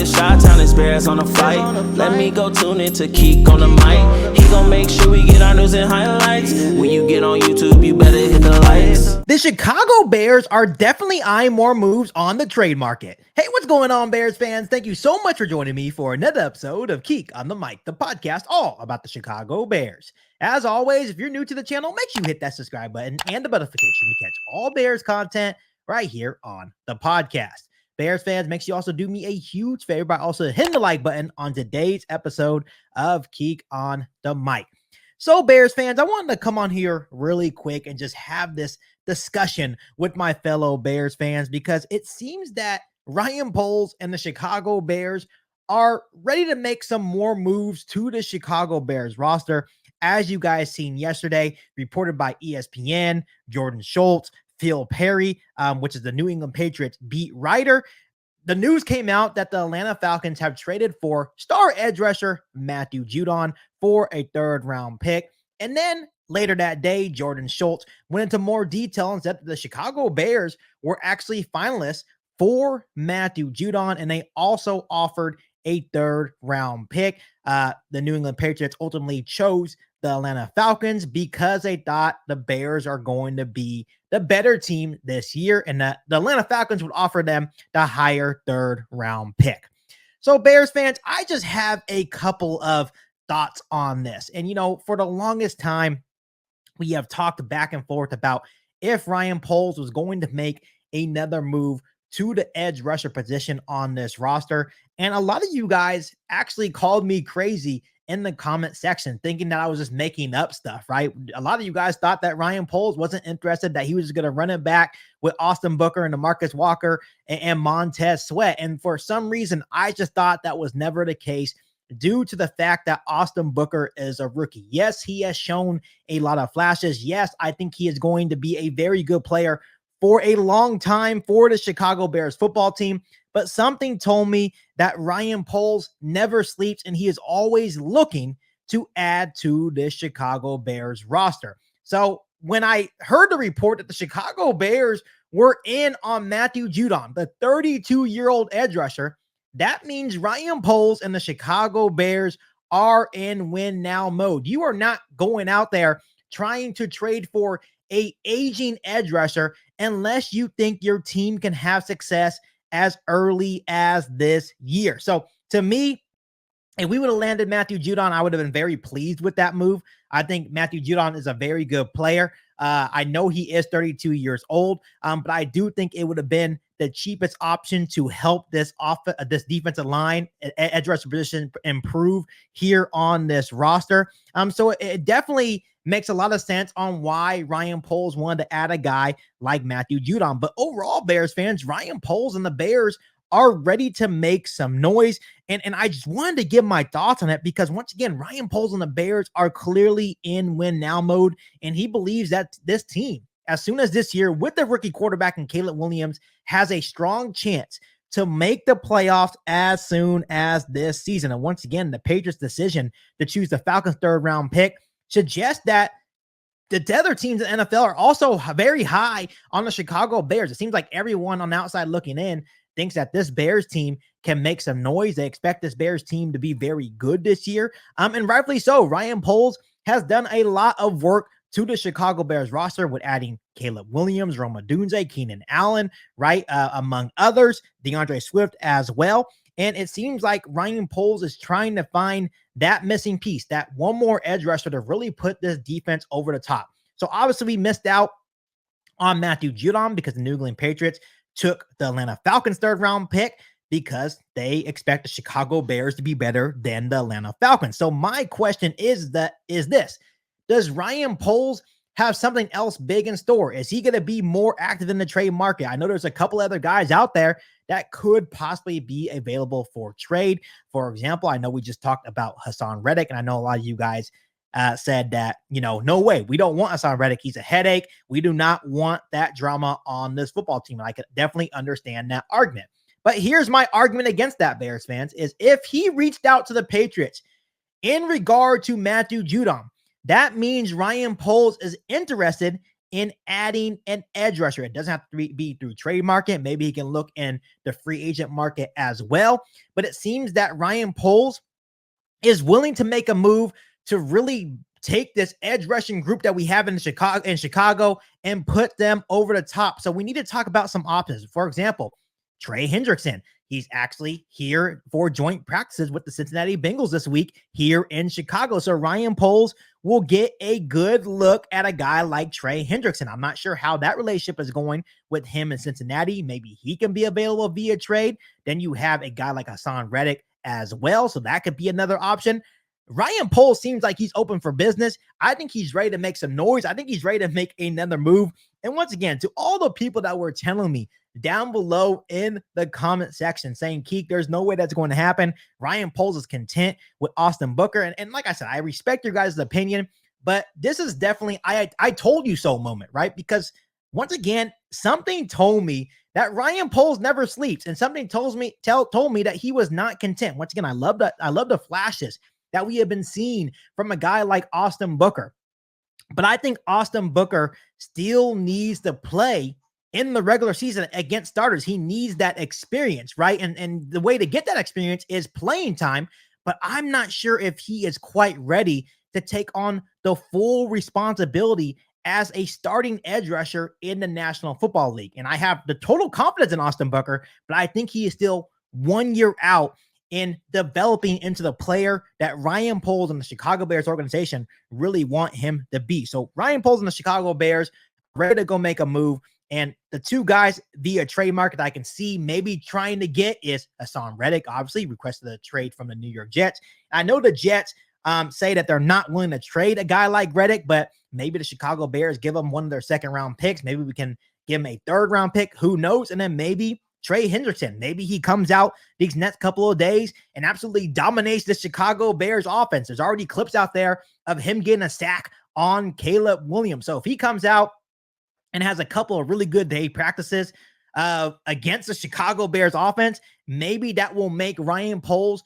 it's Chi-Town, it's Bears on the flight. Let me go tune in to KIEQ on the mic. He gon' make sure we get our news and highlights. When you get on YouTube, you better hit the likes. The Chicago Bears are definitely eyeing more moves on the trade market. Hey, what's going on, Bears fans? Thank you so much for joining me for another episode of KIEQ on the Mic, the podcast all about the Chicago Bears. As always, if you're new to the channel, make sure you hit that subscribe button and the notification to catch all Bears content right here on the podcast. Bears fans, make sure you also do me a huge favor by also hitting the like button on today's episode of KIEQ on the Mic. So, Bears fans, I wanted to come on here really quick and just have this discussion with my fellow Bears fans because it seems that Ryan Poles and the Chicago Bears are ready to make some more moves to the Chicago Bears roster. As you guys seen yesterday, reported by ESPN, Jordan Schultz, Phil Perry, which is the New England Patriots beat writer. The news came out that the Atlanta Falcons have traded for star edge rusher Matthew Judon for a third-round pick. And then later that day, Jordan Schultz went into more detail and said that the Chicago Bears were actually finalists for Matthew Judon, and they also offered a third-round pick. The New England Patriots ultimately chose the Atlanta Falcons because they thought the Bears are going to be the better team this year, and the Atlanta Falcons would offer them the higher third-round pick. So, Bears fans, I just have a couple of thoughts on this. And, for the longest time, we have talked back and forth about if Ryan Poles was going to make another move to the edge rusher position on this roster. And a lot of you guys actually called me crazy in the comment section, thinking that I was just making up stuff, right? A lot of you guys thought that Ryan Poles wasn't interested, that he was just going to run it back with Austin Booker and DeMarcus Walker and Montez Sweat. And for some reason, I just thought that was never the case due to the fact that Austin Booker is a rookie. Yes, he has shown a lot of flashes. Yes, I think he is going to be a very good player for a long time for the Chicago Bears football team. But something told me that Ryan Poles never sleeps, and he is always looking to add to this Chicago Bears roster. So when I heard the report that the Chicago Bears were in on Matthew Judon, the 32-year-old edge rusher, that means Ryan Poles and the Chicago Bears are in win now mode. You are not going out there trying to trade for an aging edge rusher unless you think your team can have success as early as this year. So to me, if we would have landed Matthew Judon, I would have been very pleased with that move. I think Matthew Judon is a very good player. I know he is 32 years old, but I do think it would have been the cheapest option to help this defensive line, edge rusher position improve here on this roster. So it definitely makes a lot of sense on why Ryan Poles wanted to add a guy like Matthew Judon. But overall, Bears fans, Ryan Poles and the Bears are ready to make some noise. And I just wanted to give my thoughts on it because, once again, Ryan Poles and the Bears are clearly in win now mode. And he believes that this team, as soon as this year, with the rookie quarterback and Caleb Williams, has a strong chance to make the playoffs as soon as this season. And once again, the Patriots' decision to choose the Falcons' third-round pick suggests that the other teams in the NFL are also very high on the Chicago Bears. It seems like everyone on the outside looking in thinks that this Bears team can make some noise. They expect this Bears team to be very good this year. And rightfully so. Ryan Poles has done a lot of work to the Chicago Bears roster with adding Caleb Williams, Odunze, Keenan Allen, right? Among others, DeAndre Swift as well. And it seems like Ryan Poles is trying to find that missing piece, that one more edge rusher to really put this defense over the top. So obviously we missed out on Matthew Judon because the New England Patriots took the Atlanta Falcons third-round pick because they expect the Chicago Bears to be better than the Atlanta Falcons. So my question is this: does Ryan Poles have something else big in store? Is he going to be more active in the trade market? I know there's a couple other guys out there that could possibly be available for trade. For example, I know we just talked about Hassan Reddick, and I know a lot of you guys said that, no way, we don't want Hassan Reddick. He's a headache. We do not want that drama on this football team. And I could definitely understand that argument. But here's my argument against that, Bears fans, is if he reached out to the Patriots in regard to Matthew Judon, that means Ryan Poles is interested in adding an edge rusher. It doesn't have to be through trade market. Maybe he can look in the free agent market as well. But it seems that Ryan Poles is willing to make a move to really take this edge rushing group that we have in Chicago and put them over the top. So we need to talk about some options. For example, Trey Hendrickson. He's actually here for joint practices with the Cincinnati Bengals this week here in Chicago. So Ryan Poles will get a good look at a guy like Trey Hendrickson. I'm not sure how that relationship is going with him in Cincinnati. Maybe he can be available via trade. Then you have a guy like Hassan Reddick as well. So that could be another option. Ryan Poles seems like he's open for business. I think he's ready to make some noise. I think he's ready to make another move. And once again, to all the people that were telling me down below in the comment section saying, KIEQ, there's no way that's going to happen. Ryan Poles is content with Austin Booker. And like I said, I respect your guys' opinion, but this is definitely, I told you so moment, right? Because once again, something told me that Ryan Poles never sleeps, and something told me that he was not content. Once again, I love the flashes that we have been seeing from a guy like Austin Booker. But I think Austin Booker still needs to play in the regular season against starters. He needs that experience, right? And the way to get that experience is playing time, but I'm not sure if he is quite ready to take on the full responsibility as a starting edge rusher in the National Football League. And I have the total confidence in Austin Booker, but I think he is still 1 year out in developing into the player that Ryan Poles and the Chicago Bears organization really want him to be. So Ryan Poles and the Chicago Bears ready to go make a move. And the two guys via trade market I can see maybe trying to get is Hassan Reddick, obviously requested a trade from the New York Jets. I know the Jets say that they're not willing to trade a guy like Reddick, but maybe the Chicago Bears give him one of their second round picks. Maybe we can give him a third round pick. Who knows? And then maybe Trey Hendrickson, maybe he comes out these next couple of days and absolutely dominates the Chicago Bears offense. There's already clips out there of him getting a sack on Caleb Williams. So if he comes out and has a couple of really good day practices against the Chicago Bears offense, maybe that will make Ryan Poles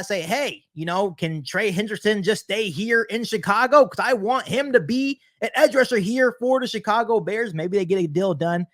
say, hey, can Trey Hendrickson just stay here in Chicago? Because I want him to be an edge rusher here for the Chicago Bears. Maybe they get a deal done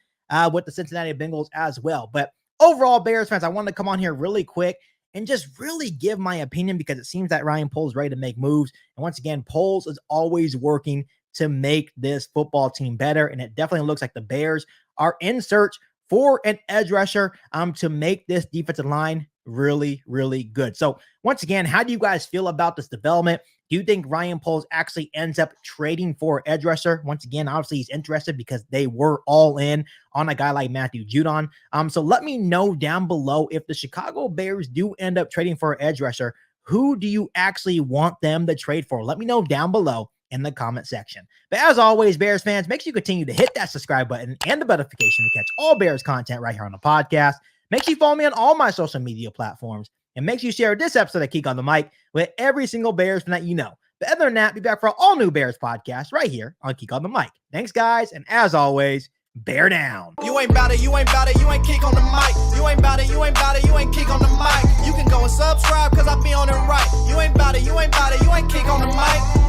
with the Cincinnati Bengals as well. But overall, Bears fans, I wanted to come on here really quick and just really give my opinion, because it seems that Ryan Poles is ready to make moves. And once again, Poles is always working to make this football team better. And it definitely looks like the Bears are in search for an edge rusher to make this defensive line really, really good. So once again, how do you guys feel about this development? Do you think Ryan Poles actually ends up trading for an edge rusher? Once again, obviously he's interested because they were all in on a guy like Matthew Judon. So let me know down below, if the Chicago Bears do end up trading for an edge rusher, who do you actually want them to trade for? Let me know down below in the comment section. But as always, Bears fans, make sure you continue to hit that subscribe button and the notification to catch all Bears content right here on the podcast. Make sure you follow me on all my social media platforms, and make sure you share this episode of KIEQ on the Mic with every single Bears fan that you know. But other than that, be back for an all-new Bears podcast right here on KIEQ on the Mic. Thanks, guys, and as always, bear down. You ain't bout it, you ain't bout it, you ain't KIEQ on the mic. You ain't bout it, you ain't bout it, you ain't KIEQ on the mic. You can go and subscribe, cause I be on it right. You ain't bout it, you ain't bout it, you ain't KIEQ on the mic.